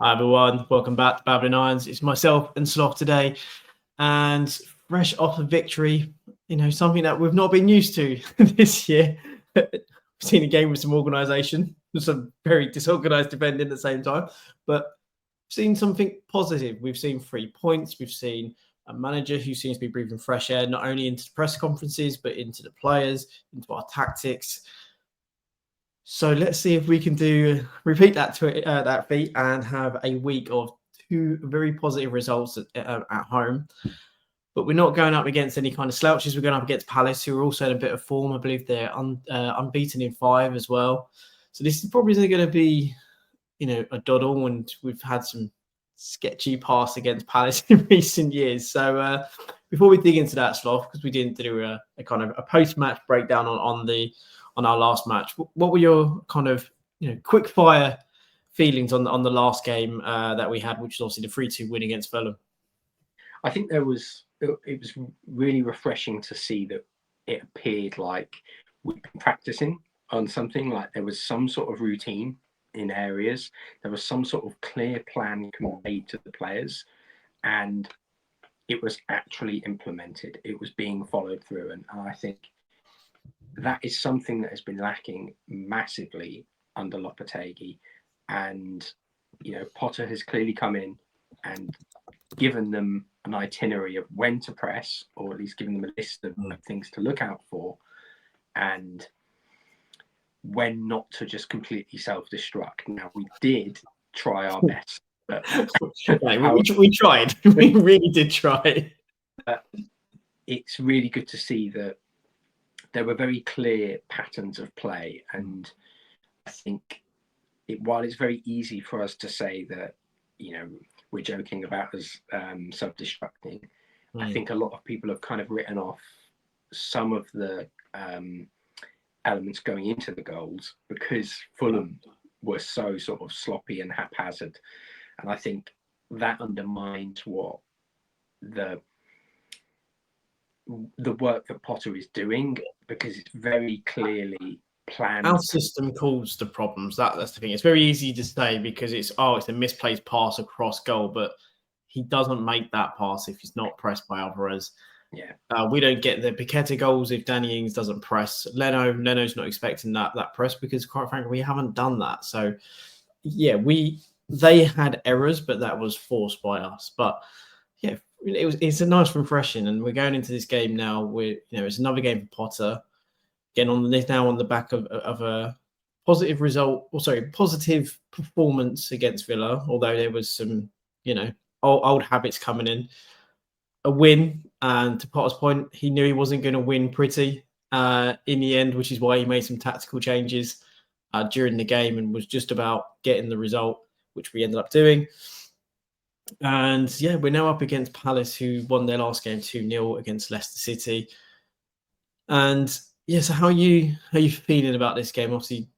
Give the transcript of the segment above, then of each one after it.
Hi everyone, welcome back to Babbling Irons. It's myself and Sloth today, and fresh off a victory, something that we've not been used to this year. We've seen a game with some organisation, some very disorganised defending at the same time, but we've seen something positive. We've seen 3 points. We've seen a manager who seems to be breathing fresh air, not only into the press conferences, but into the players, into our tactics. So let's see if we can repeat that feat and have a week of 2 very positive results at home. But we're not going up against any kind of slouches. We're going up against Palace, who are also in a bit of form. I believe they're unbeaten in 5 as well. So this is probably going to be, a doddle, and we've had some sketchy pass against Palace in recent years. So before we dig into that, Sloth, because we didn't do a kind of a post-match breakdown on our last match, what were your kind of quick fire feelings on the last game that we had, which was obviously the 3-2 win against Fulham? I think it was really refreshing to see that it appeared like we'd been practicing on something, like there was some sort of routine in areas, there was some sort of clear plan conveyed to the players, and it was actually implemented. It was being followed through, and I think that is something that has been lacking massively under Lopetegui. And Potter has clearly come in and given them an itinerary of when to press, or at least given them a list of things to look out for, and when not to just completely self-destruct. Now, we did try our best, but we tried. We really did try. It's really good to see that there were very clear patterns of play, and I think while it's very easy for us to say that we're joking about us self-destructing, I think a lot of people have kind of written off some of the elements going into the goals because Fulham were so sort of sloppy and haphazard, and I think that undermines what the work that Potter is doing, because it's very clearly planned. Our system caused the problems. That's the thing. It's very easy to say because it's a misplaced pass across goal, but he doesn't make that pass if he's not pressed by Alvarez. Yeah, we don't get the Paqueta goals if Danny Ings doesn't press. Leno's not expecting that press because, quite frankly, we haven't done that. So, yeah, they had errors, but that was forced by us. But yeah, it's a nice refreshing, and we're going into this game now. It's another game for Potter. Getting on this now on the back of a positive result, positive performance against Villa, although there was some, old habits coming in. A win, and to Potter's point, he knew he wasn't going to win pretty in the end, which is why he made some tactical changes during the game and was just about getting the result, which we ended up doing. And yeah, we're now up against Palace, who won their last game 2-0 against Leicester City. And yeah, so how are you feeling about this game? Obviously,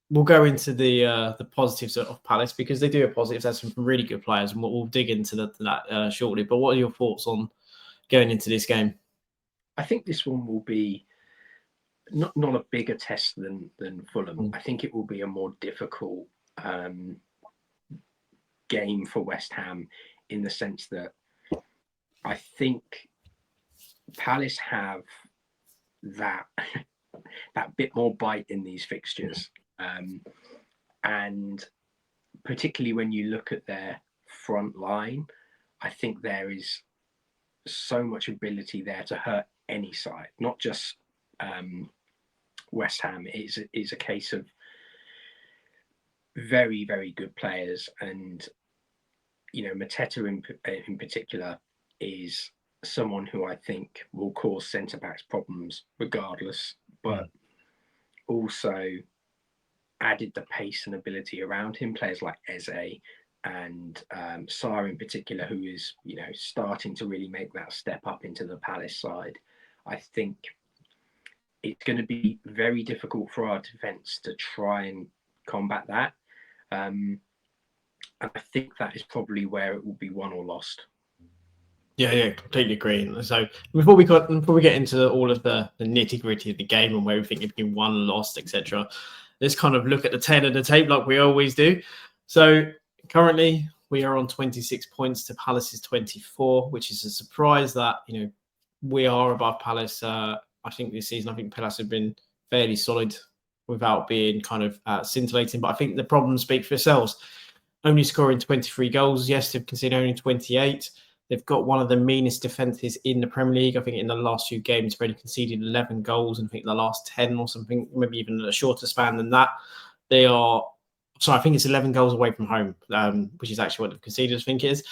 we'll go into the positives of Palace because they do have positives. There's some really good players, and we'll dig into that shortly. But what are your thoughts on going into this game? I think this one will be not a bigger test than Fulham. I think it will be a more difficult game for West Ham, in the sense that I think Palace have that bit more bite in these fixtures, and particularly when you look at their front line, I think there is so much ability there to hurt any side, not just West Ham. It's a case of very, very good players, and Mateta in particular is someone who I think will cause centre-backs problems regardless, but also added the pace and ability around him. Players like Eze and Sarr in particular, who is starting to really make that step up into the Palace side. I think it's going to be very difficult for our defence to try and combat that. And I think that is probably where it will be won or lost. Yeah, completely agree. So before we get into all of the nitty gritty of the game and where we think it's been won, lost, etc., let's kind of look at the tail of the tape like we always do. So currently we are on 26 points to Palace's 24, which is a surprise that, we are above Palace. I think this season, I think Palace have been fairly solid without being kind of scintillating. But I think the problems speak for themselves. Only scoring 23 goals. Yes, they've conceded only 28. They've got one of the meanest defences in the Premier League. I think in the last few games, they've only conceded 11 goals, and I think the last 10 or something, maybe even a shorter span than that. They are, sorry, I think it's 11 goals away from home, which is actually what the conceders think it is.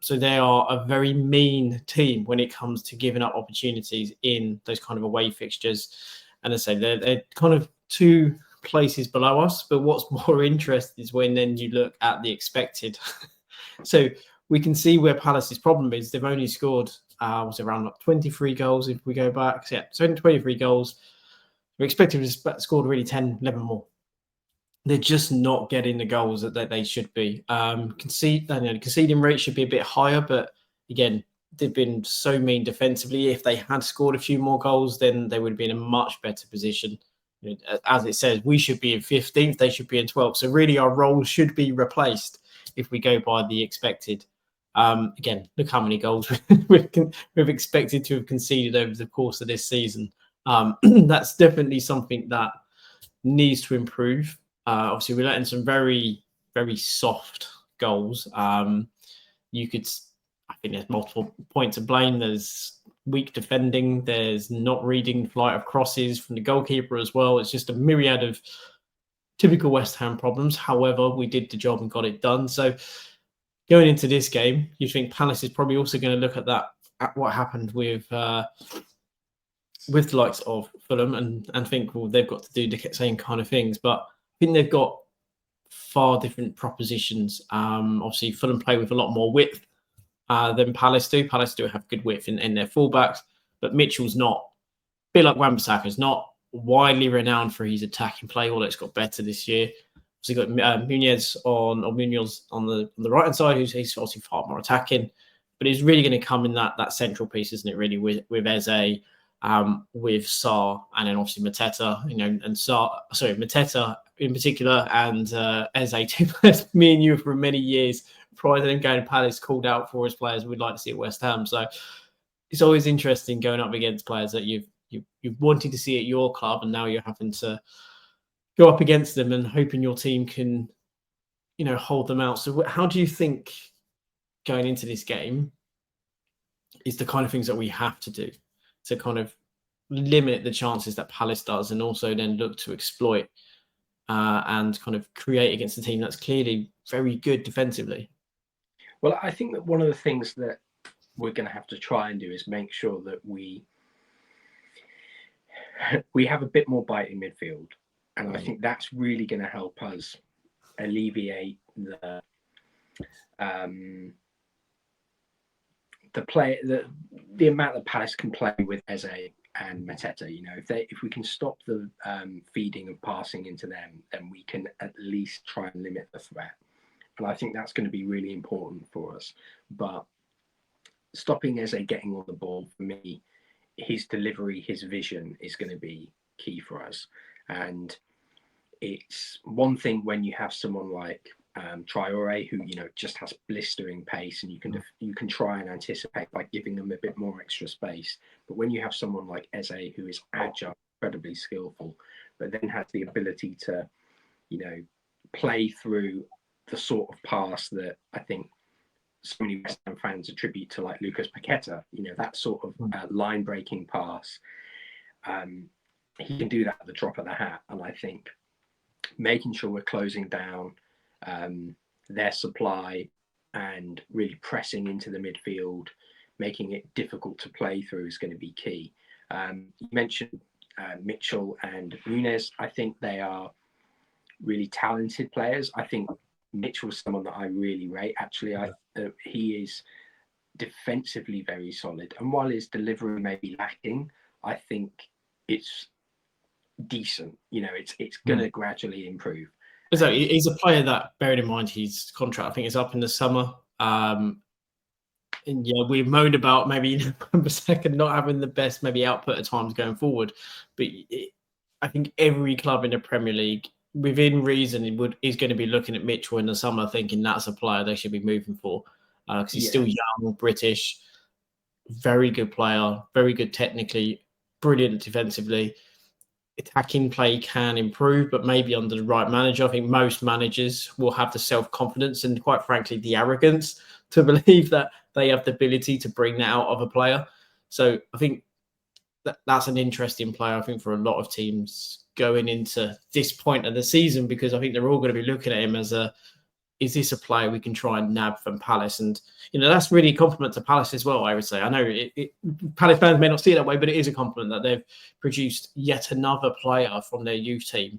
So they are a very mean team when it comes to giving up opportunities in those kind of away fixtures. And as I say, they're kind of 2 places below us. But what's more interesting is when then you look at the expected. So we can see where Palace's problem is. They've only scored, was around like 23 goals if we go back. So, yeah, so only 23 goals. We're expected to have scored really 10, 11 more. They're just not getting the goals that they should be. Conceding rate should be a bit higher, but again, they've been so mean defensively. If they had scored a few more goals, then they would have been in a much better position. As it says, we should be in 15th, they should be in 12th. So really our role should be replaced if we go by the expected. Again, look how many goals we've expected to have conceded over the course of this season. That's definitely something that needs to improve. Obviously, we're letting some very, very soft goals. I think there's multiple points to blame. There's weak defending. There's not reading flight of crosses from the goalkeeper as well. It's just a myriad of typical West Ham problems. However, we did the job and got it done. So going into this game, you think Palace is probably also going to look at that, at what happened with the likes of Fulham and think, well, they've got to do the same kind of things. But I think they've got far different propositions. Obviously, Fulham play with a lot more width than Palace do. Palace do have good width in their fullbacks, but Mitchell's not. A bit like Wan-Bissaka's not widely renowned for his attacking play, although it's got better this year. So you got Munoz on the right hand side, who's obviously far more attacking, but he's really going to come in that central piece, isn't it? Really with Eze, with Sarr, and then obviously Mateta, and Mateta in particular, and Eze, two players me and you for many years prior to them going to Palace called out for as players we'd like to see at West Ham. So it's always interesting going up against players that you've wanted to see at your club, and now you're having to go up against them and hoping your team can, hold them out. So how do you think going into this game is the kind of things that we have to do to kind of limit the chances that Palace does, and also then look to exploit and kind of create against a team that's clearly very good defensively? Well, I think that one of the things that we're going to have to try and do is make sure that we have a bit more bite in midfield. And I think that's really going to help us alleviate the amount that Palace can play with Eze and Mateta. If we can stop the feeding of passing into them, then we can at least try and limit the threat. And I think that's going to be really important for us. But stopping Eze getting on the ball, for me, his delivery, his vision is going to be key for us. And it's one thing when you have someone like Traore, who just has blistering pace, and you can try and anticipate by giving them a bit more extra space. But when you have someone like Eze, who is agile, incredibly skillful, but then has the ability to, play through the sort of pass that I think so many West Ham fans attribute to like Lucas Paqueta, that sort of line breaking pass. He can do that at the drop of the hat, and I think making sure we're closing down their supply and really pressing into the midfield, making it difficult to play through, is going to be key. You mentioned Mitchell and Munoz. I think they are really talented players. I think Mitchell's someone that I really rate. Actually, he is defensively very solid, and while his delivery may be lacking, I think it's decent. It's going to gradually improve. So he's a player that, bearing in mind his contract, I think is up in the summer. And we've moaned about maybe Wan-Bissaka not having the best maybe output at times going forward, but I think every club in the Premier League within reason, he's going to be looking at Mitchell in the summer, thinking that's a player they should be moving for, because he's still young, British, very good player, very good technically, brilliant defensively. Attacking play can improve, but maybe under the right manager. I think most managers will have the self-confidence and, quite frankly, the arrogance to believe that they have the ability to bring that out of a player. So I think that's an interesting player, I think, for a lot of teams going into this point of the season, because I think they're all going to be looking at him as is this a player we can try and nab from Palace? And, that's really a compliment to Palace as well, I would say. I know Palace fans may not see it that way, but it is a compliment that they've produced yet another player from their youth team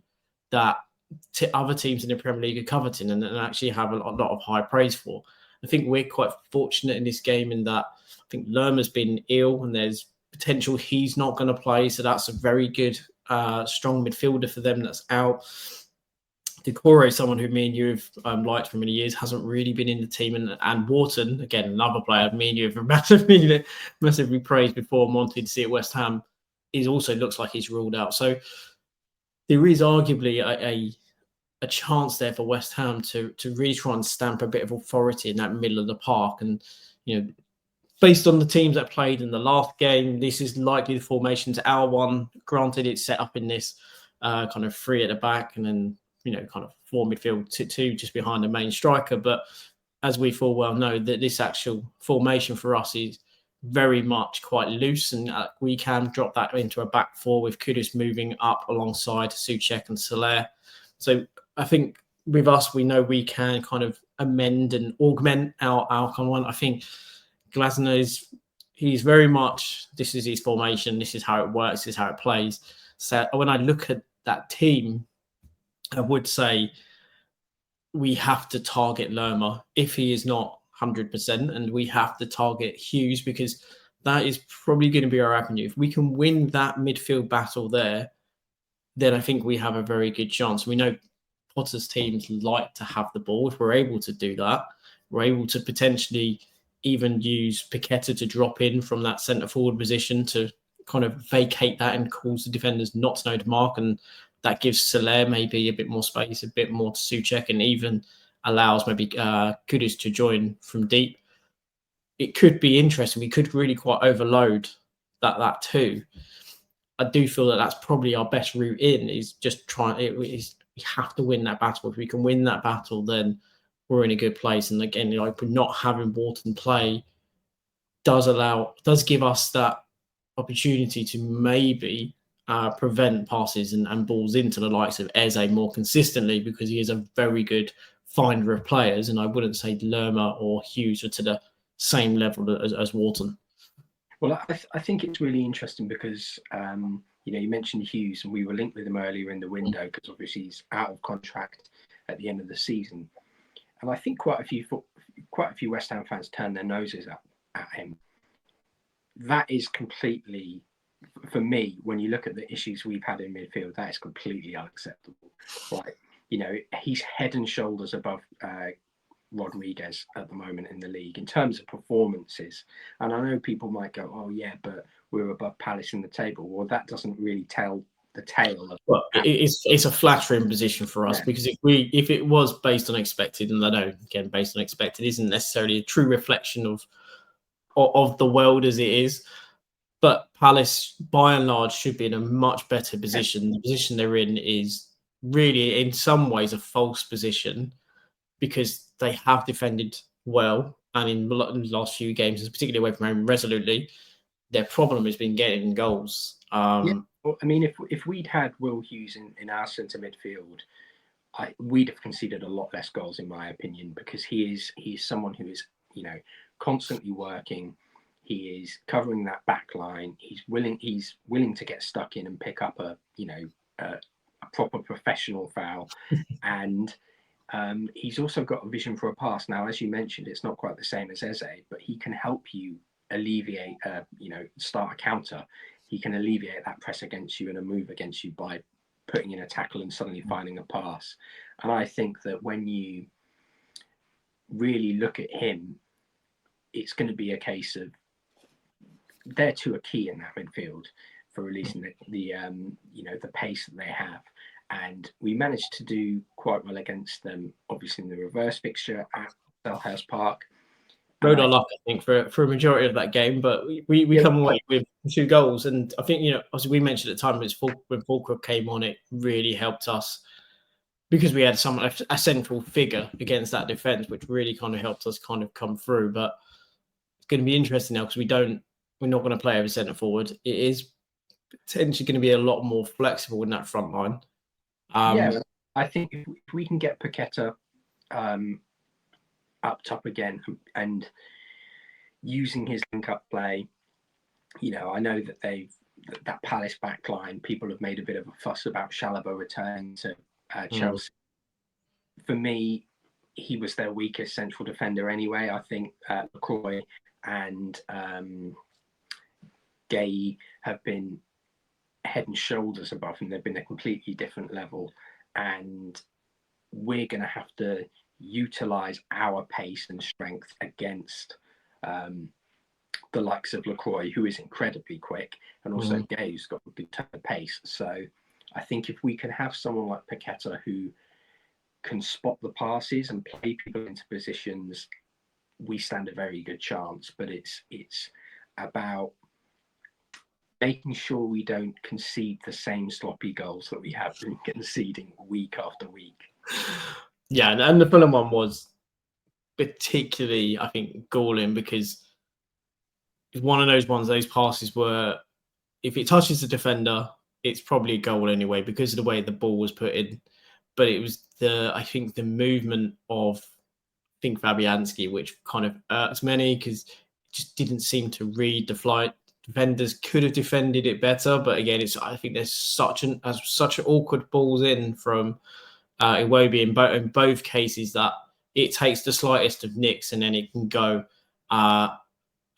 that other teams in the Premier League are coveting and actually have a lot of high praise for. I think we're quite fortunate in this game in that I think Lerma's been ill and there's potential he's not going to play. So that's a very good, strong midfielder for them that's out. Decore is someone who me and you have liked for many years, hasn't really been in the team. And Wharton, again, another player me and you have massively praised before and wanted to see at West Ham, also looks like he's ruled out. So there is arguably a chance there for West Ham to really try and stamp a bit of authority in that middle of the park. And, based on the teams that played in the last game, this is likely the formation to our one. Granted, it's set up in this kind of three at the back and then, kind of four midfield, two just behind the main striker. But as we full well know, that this actual formation for us is very much quite loose, and we can drop that into a back four with Kudus moving up alongside Souček and Soler. So I think with us, we know we can kind of amend and augment our kind of one. I think Glasner he's very much, this is his formation, this is how it works, this is how it plays. So when I look at that team, I would say we have to target Lerma if he is not 100%, and we have to target Hughes because that is probably going to be our avenue. If we can win that midfield battle there, then I think we have a very good chance. We know Potter's teams like to have the ball. If we're able to do that, we're able to potentially even use Paqueta to drop in from that centre forward position to kind of vacate that and cause the defenders not to know to mark. And that gives Soler maybe a bit more space, a bit more to Souček, and even allows maybe Kudus to join from deep. It could be interesting. We could really quite overload that too. I do feel that that's probably our best route in, is just we have to win that battle. If we can win that battle, then we're in a good place. And again, not having Wharton play does give us that opportunity to maybe prevent passes and balls into the likes of Eze more consistently, because he is a very good finder of players. And I wouldn't say Lerma or Hughes are to the same level as Wharton. Well, I think it's really interesting because, you mentioned Hughes, and we were linked with him earlier in the window because obviously he's out of contract at the end of the season. And I think quite a few West Ham fans turned their noses at him. That is completely, for me, when you look at the issues we've had in midfield, that is completely unacceptable. Right? He's head and shoulders above Rodriguez at the moment in the league in terms of performances. And I know people might go, oh yeah, but we're above Palace in the table. Well, that doesn't really tell the tale of it's a flattering position for us, because if it was based on expected, and I know again based on expected isn't necessarily a true reflection of the world as it is, but Palace by and large should be in a much better position. The position they're in is really in some ways a false position, because they have defended well, and in the last few games, particularly away from home, resolutely. Their problem has been getting goals. Well, I mean, if we'd had Will Hughes in our centre midfield, we'd have conceded a lot less goals, in my opinion, because he's someone who is constantly working. He is covering that back line. He's willing to get stuck in and pick up a proper professional foul, and he's also got a vision for a pass. Now, as you mentioned, it's not quite the same as Eze, but he can help you alleviate, start a counter. He can alleviate that press against you and a move against you by putting in a tackle and suddenly finding a pass. And I think that when you really look at him, it's going to be a case of they're two are key in that midfield for releasing the pace that they have. and we managed to do quite well against them, obviously in the reverse fixture at Selhurst Park. Rode our luck, I think, for a majority of that game, but we come away with 2 goals, and I think, as we mentioned at the time, when Fulcrum came on, it really helped us because we had a central figure against that defence, which really kind of helped us kind of come through. But it's going to be interesting now because we're not going to play over centre forward. It is potentially going to be a lot more flexible in that front line. I think if we can get Paqueta up top again and using his link-up play, I know that that Palace backline, people have made a bit of a fuss about Chalobah returning to Chelsea. For me, he was their weakest central defender anyway. I think LaCroix and Gay have been head and shoulders above him. They've been a completely different level, and we're going to have to utilize our pace and strength against the likes of LaCroix, who is incredibly quick, and also Gay, who's got a good turn of pace. So I think if we can have someone like Paqueta who can spot the passes and play people into positions, we stand a very good chance. But it's about making sure we don't concede the same sloppy goals that we have been conceding week after week. Yeah, and the Fulham one was particularly, I think, galling because it's one of those passes where if it touches the defender, it's probably a goal anyway because of the way the ball was put in. But it was the movement of Fabianski, which kind of irks many because it just didn't seem to read the flight. Defenders could have defended it better, but again, I think there's such an awkward balls in from Iwobi in both cases that it takes the slightest of nicks and then it can go. And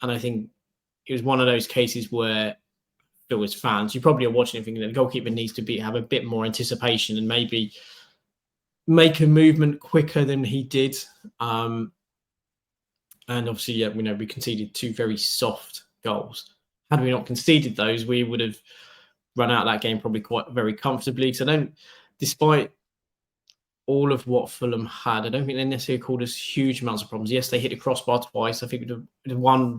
I think it was one of those cases where Phil, as fans, you probably are watching it thinking that the goalkeeper needs to have a bit more anticipation and maybe make a movement quicker than he did. And obviously, we conceded 2 very soft goals. Had we not conceded those, we would have run out of that game probably very comfortably. So despite all of what Fulham had, I don't think they necessarily caused us huge amounts of problems. Yes, they hit the crossbar twice. I think the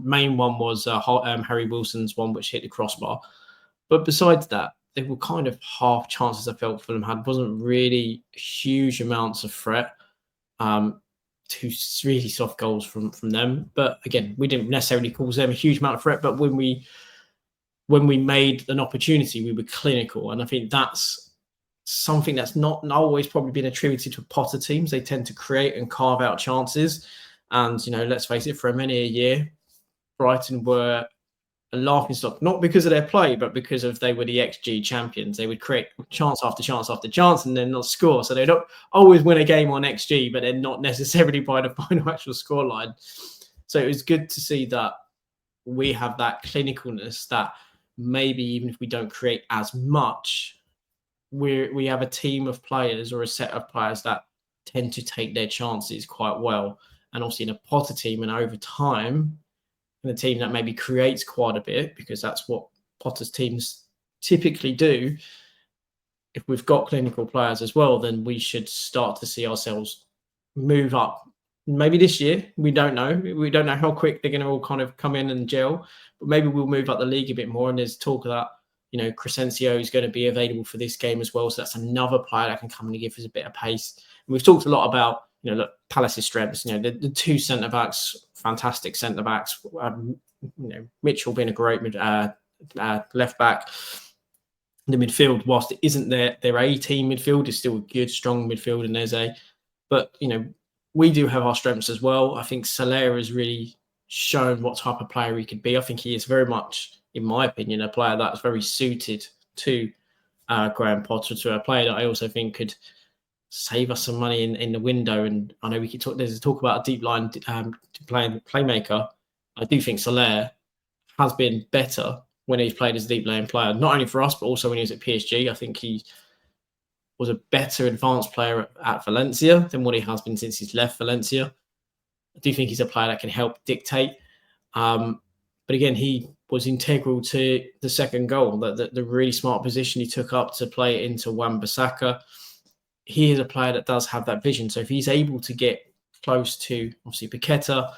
main one was Harry Wilson's one, which hit the crossbar. But besides that, they were kind of half chances I felt Fulham had. It wasn't really huge amounts of threat. 2 really soft goals from them. But again, we didn't necessarily cause them a huge amount of threat. But when we made an opportunity, we were clinical. And I think that's something that's not always probably been attributed to Potter teams. They tend to create and carve out chances. And, let's face it, for many a year, Brighton were a laughing stock, not because of their play, but because they were the XG champions. They would create chance after chance after chance and then not score. So they don't always win a game on XG, but they're not necessarily by the final actual scoreline. So it was good to see that we have that clinicalness that maybe even if we don't create as much, we have a team of players or a set of players that tend to take their chances quite well. And obviously in a Potter team and over time, and a team that maybe creates quite a bit, because that's what Potter's teams typically do. If we've got clinical players as well, then we should start to see ourselves move up. Maybe this year, we don't know. We don't know how quick they're going to all kind of come in and gel, but maybe we'll move up the league a bit more. And there's talk of that, Crescencio is going to be available for this game as well. So that's another player that can come in and give us a bit of pace. And we've talked a lot about, Palace's strengths, the 2 centre-backs, fantastic centre-backs, Mitchell being a great left-back. The midfield, whilst it isn't their A-team midfield, is still a good, strong midfield, and but we do have our strengths as well. I think Soler has really shown what type of player he could be. I think he is very much, in my opinion, a player that's very suited to Graham Potter, to a player that I also think could save us some money in the window. And I know there's a talk about a deep line playmaker. I do think Soler has been better when he's played as a deep line player, not only for us, but also when he was at PSG. I think he was a better advanced player at Valencia than what he has been since he's left Valencia. I do think he's a player that can help dictate. But again, he was integral to the second goal. The really smart position he took up to play it into Wan-Bissaka. He is a player that does have that vision. So if he's able to get close to, obviously, Paqueta,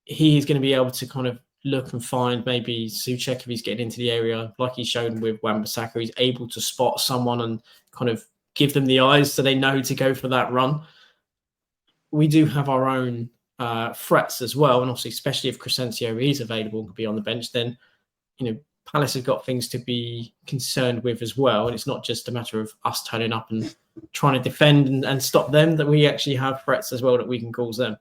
he is going to be able to kind of look and find maybe Souček if he's getting into the area, like he's shown with Wan-Bissaka. He's able to spot someone and kind of give them the eyes so they know to go for that run. We do have our own threats as well, and obviously, especially if Crescencio is available and could be on the bench, then Palace have got things to be concerned with as well. And it's not just a matter of us turning up and trying to defend and stop them, that we actually have threats as well that we can cause them.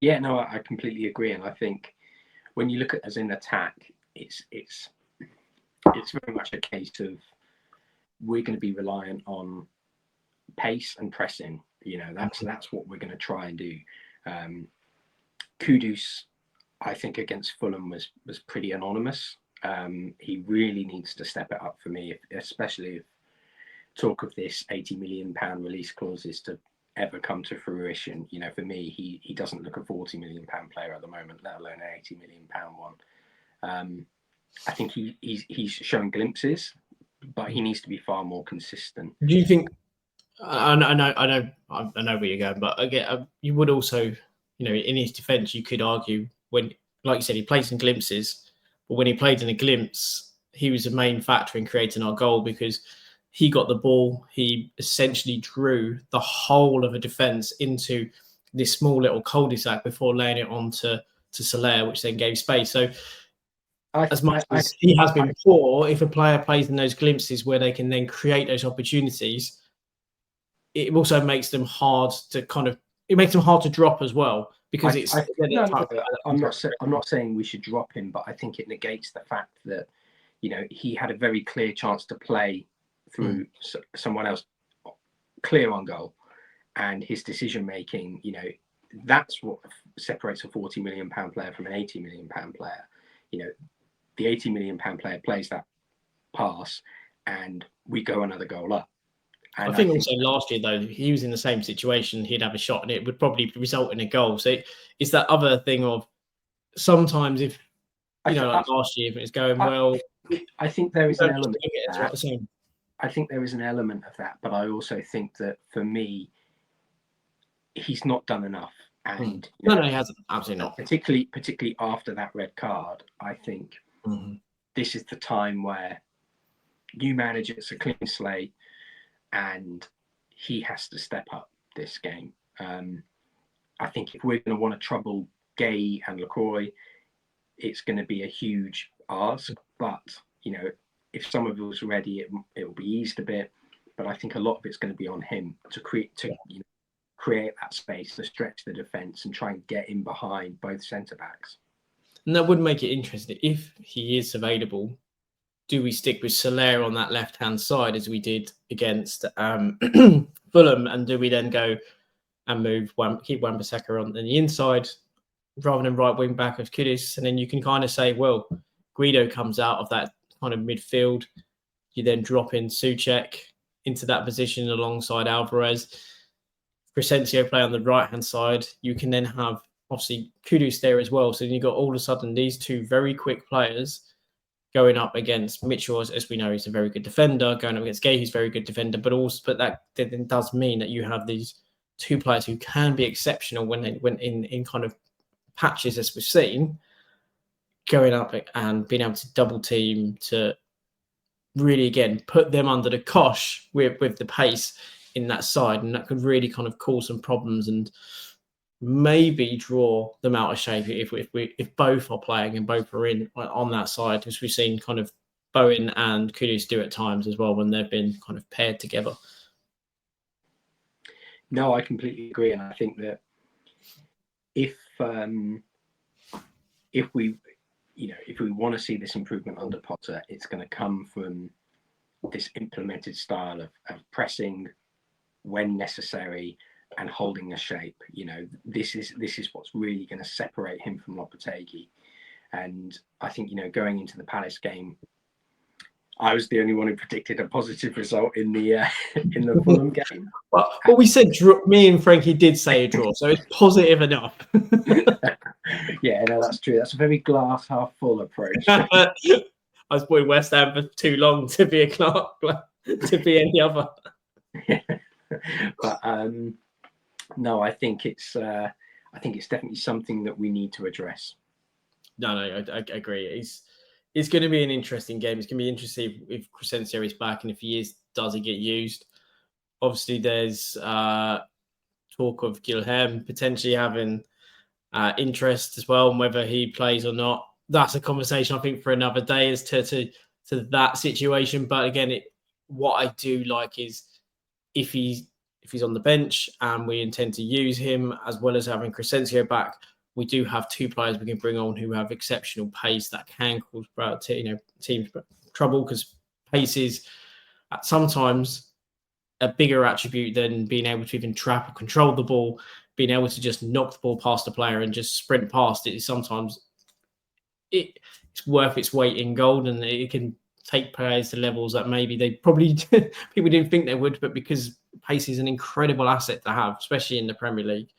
Yeah, no, I completely agree. And I think when you look at as an attack, it's very much a case of we're going to be reliant on pace and pressing. That's what we're going to try and do. Kudus, I think against Fulham was pretty anonymous. He really needs to step it up for me, especially if talk of this £80 million release clause is to ever come to fruition. For me, he doesn't look a £40 million player at the moment, let alone an £80 million one. I think he's showing glimpses, but he needs to be far more consistent. Do you think? I know where you're going, but again, you would also, in his defence, you could argue when, like you said, he played some glimpses, but when he played in a glimpse, he was a main factor in creating our goal because he got the ball. He essentially drew the whole of a defence into this small little cul-de-sac before laying it on to Soler, which then gave space. So as much as he has been poor, if a player plays in those glimpses where they can then create those opportunities, it also makes them hard to it makes them hard to drop as well, because I'm not saying we should drop him, but I think it negates the fact that he had a very clear chance to play through someone else clear on goal, and his decision making, that's what separates a £40 million player from an £80 million player. The £80 million player plays that pass and we go another goal up. And I think also last year, though, he was in the same situation. He'd have a shot and it would probably result in a goal. So it's that other thing of sometimes if, like last year, if it's going well. I think there is an element of that. I think there is an element of that. But I also think that for me, he's not done enough. And no, he hasn't. Absolutely not. Particularly after that red card, I think this is the time where new manager, it's a clean slate, and he has to step up this game. I think if we're going to want to trouble Gay and LaCroix, it's going to be a huge ask. But if some of us ready, it will be eased a bit. But I think a lot of it's going to be on him to create that space, to stretch the defence and try and get in behind both centre backs. And that would make it interesting if he is available. Do we stick with Soler on that left-hand side as we did against Fulham, and do we then go and keep Wan-Bissaka on the inside rather than right wing back of Kudus? And then you can kind of say, well, Guido comes out of that kind of midfield. You then drop in Souček into that position alongside Alvarez. Crescencio play on the right-hand side. You can then have, obviously, Kudus there as well. So then you've got all of a sudden these two very quick players going up against Mitchell, as we know, he's a very good defender, going up against Gay, who's a very good defender, but that then does mean that you have these two players who can be exceptional when in kind of patches, as we've seen, going up and being able to double team to really, again, put them under the cosh with the pace in that side, and that could really kind of cause some problems and maybe draw them out of shape if both are playing and both are in on that side, as we've seen kind of Bowen and Kudus do at times as well when they've been kind of paired together. No, I completely agree, and I think that if we want to see this improvement under Potter, it's going to come from this implemented style of pressing when necessary and holding a shape. This is what's really going to separate him from Lopetegui. And I think, going into the Palace game, I was the only one who predicted a positive result in the Fulham game. Well, we said me and Frankie did say a draw, so it's positive enough. Yeah, no, that's true. That's a very glass half full approach. I was supporting West Ham for too long to be to be any other. But no, I think it's definitely something that we need to address. No, I agree. It's going to be an interesting game. It's going to be interesting if Crescencio is back, and if he is, does he get used? Obviously, there's talk of Gilhem potentially having interest as well, and whether he plays or not. That's a conversation I think for another day as to that situation. But again, what I do like is if he's on the bench and we intend to use him, as well as having Crescencio back, we do have two players we can bring on who have exceptional pace that can cause teams trouble, because pace is sometimes a bigger attribute than being able to even trap or control the ball. Being able to just knock the ball past the player and just sprint past it is sometimes it's worth its weight in gold, and it can take players to levels that maybe they probably people didn't think they would, but because pace is an incredible asset to have, especially in the Premier League,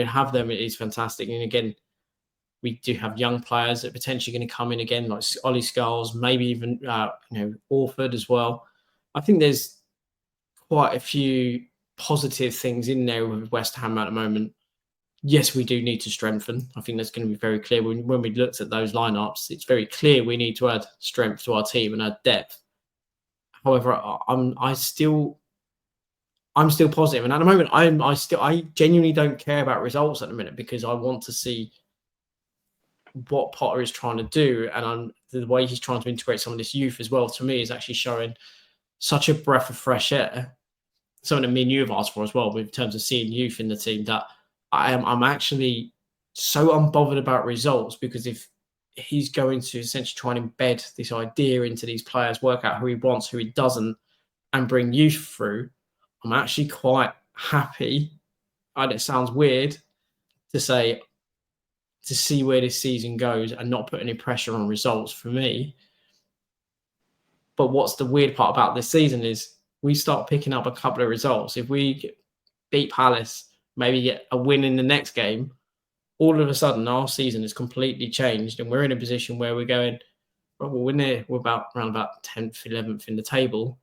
have them, it is fantastic. And again, we do have young players that are potentially going to come in again, like Ollie Scholes, maybe even Orford as well. I think there's quite a few positive things in there with West Ham at the moment. Yes, we do need to strengthen. I think that's going to be very clear. When we looked at those lineups, it's very clear we need to add strength to our team and add depth. However, I'm still positive, and at the moment, I genuinely don't care about results at the minute, because I want to see what Potter is trying to do, and the way he's trying to integrate some of this youth as well. To me, is actually showing such a breath of fresh air. Something that me and you have asked for as well, in terms of seeing youth in the team, that I'm actually so unbothered about results, because if he's going to essentially try and embed this idea into these players, work out who he wants, who he doesn't, and bring youth through, I'm actually quite happy. And it sounds weird to say, to see where this season goes and not put any pressure on results for me. But what's the weird part about this season is we start picking up a couple of results. If we beat Palace, maybe get a win in the next game, all of a sudden our season is completely changed, and we're in a position where we're going, well, we're around about 10th, 11th in the table,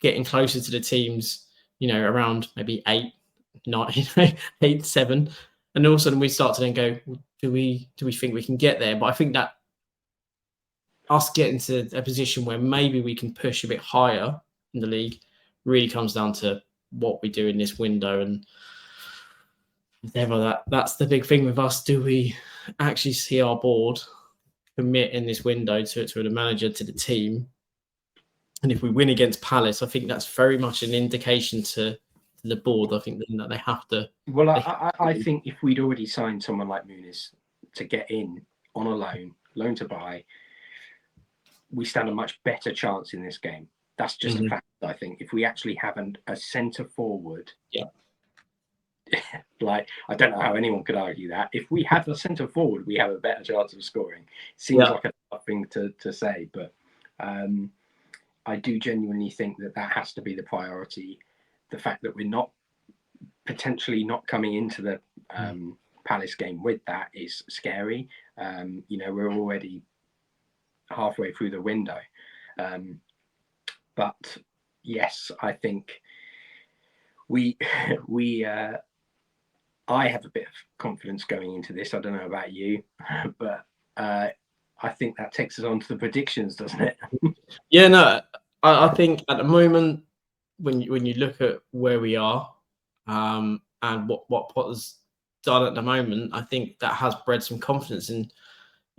getting closer to the teams, around maybe 8, 9, 8, 7. And all of a sudden we start to then go, well, do we think we can get there? But I think that us getting to a position where maybe we can push a bit higher in the league really comes down to what we do in this window. And that's the big thing with us. Do we actually see our board commit in this window to the manager, to the team? And if we win against Palace, I think that's very much an indication to the board. I think that they have to. Well, I think if we'd already signed someone like Muniz to get in on a loan to buy, we stand a much better chance in this game. That's just a fact. I think if we actually have a centre forward, like, I don't know how anyone could argue that. If we have a centre forward, we have a better chance of scoring. Seems like a tough thing to say, but I do genuinely think that has to be the priority. The fact that we're potentially not coming into the Palace game with that is scary. We're already halfway through the window. But yes, I think I have a bit of confidence going into this. I don't know about you, but I think that takes us on to the predictions, doesn't it? Yeah, no, I think at the moment, when you look at where we are, and what Potter's done at the moment, I think that has bred some confidence. And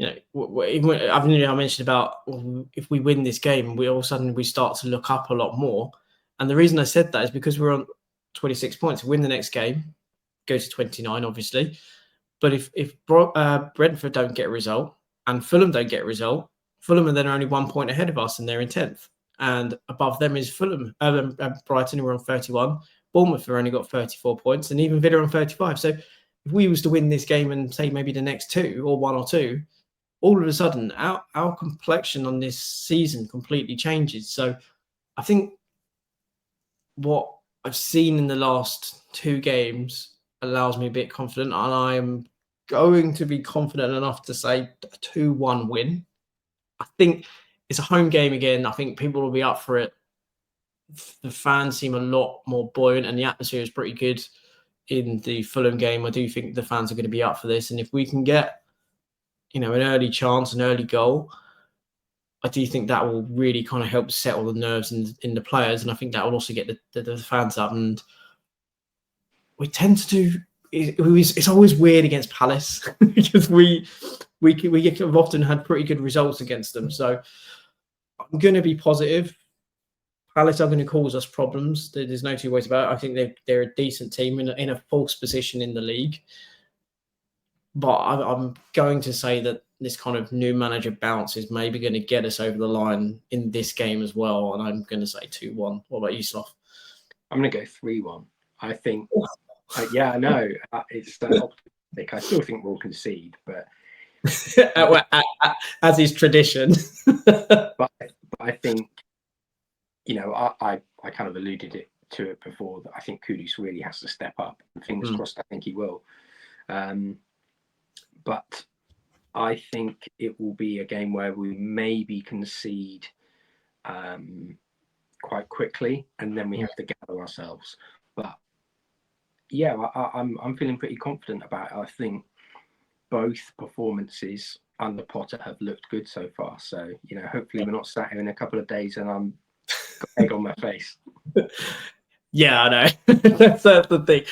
I mentioned about, if we win this game, all of a sudden we start to look up a lot more. And the reason I said that is because we're on 26 points. Win the next game, go to 29, obviously. But if Brentford don't get a result and Fulham don't get a result, Fulham are then only 1 point ahead of us, and they're in 10th. And above them is Fulham, Brighton, who are on 31. Bournemouth have only got 34 points, and even Villa on 35. So if we was to win this game and say maybe the next 2 or 1 or 2, all of a sudden our complexion on this season completely changes. So I think what I've seen in the last 2 games allows me a bit confident, and I am going to be confident enough to say a 2-1 win. I think it's a home game again. I think people will be up for it. The fans seem a lot more buoyant, and the atmosphere is pretty good in the Fulham game. I do think the fans are going to be up for this, and if we can get, an early chance, an early goal, I do think that will really kind of help settle the nerves in the players, and I think that will also get the fans up. And we tend to do. It's always weird against Palace because we have often had pretty good results against them. So I'm going to be positive. Palace are going to cause us problems. There's no two ways about it. I think they're a decent team in a false position in the league. But I'm going to say that this kind of new manager bounce is maybe going to get us over the line in this game as well. And I'm going to say 2-1. What about you, Sloth? I'm going to go 3-1. I think, I know it's optimistic. I still think we'll concede, but as is tradition. but I think, I kind of alluded to it before that I think Kudus really has to step up. Fingers crossed, I think he will. But I think it will be a game where we maybe concede quite quickly, and then we have to gather ourselves. But yeah, I'm feeling pretty confident about it. I think both performances under Potter have looked good so far. So, hopefully we're not sat here in a couple of days and I'm got egg on my face. Yeah, I know. That's the thing.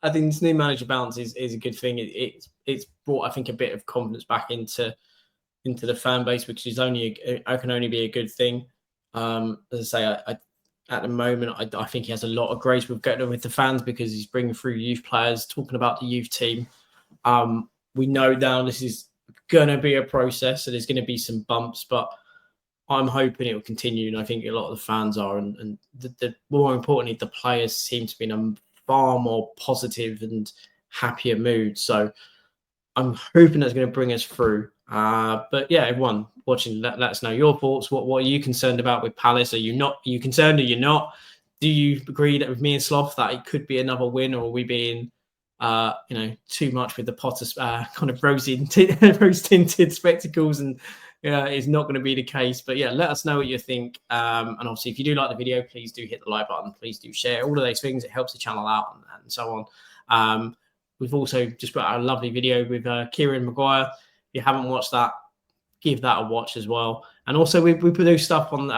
I think this new manager balance is a good thing. It's brought, I think, a bit of confidence back into the fan base, which is can only be a good thing. As I say, at the moment, I think he has a lot of grace with the fans because he's bringing through youth players, talking about the youth team. We know now this is going to be a process, so there's going to be some bumps, but I'm hoping it will continue, and I think a lot of the fans are, and the more importantly, the players seem to be in a far more positive and happier mood. So I'm hoping that's going to bring us through. But yeah, everyone watching, let us know your thoughts. What are you concerned about with Palace? Are you concerned? Are you not? Do you agree that with me and Sloth that it could be another win, or are we being too much with the Potter kind of rose-tinted spectacles, and it's not going to be the case? But yeah, let us know what you think. And obviously, if you do like the video, please do hit the like button. Please do share all of those things. It helps the channel out and so on. We've also just put out a lovely video with Kieran Maguire. If you haven't watched that, give that a watch as well. And also, we produce stuff on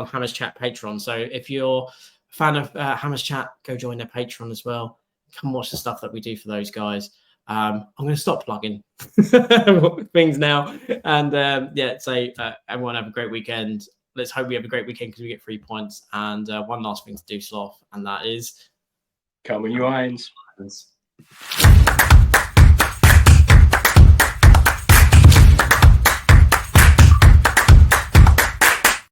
Hammers Chat Patreon. So if you're a fan of Hammers Chat, go join their Patreon as well. Come watch the stuff that we do for those guys. I'm going to stop plugging things now. And everyone have a great weekend. Let's hope we have a great weekend because we get 3 points. And one last thing to do, Sloth, and that is... Come on, you irons.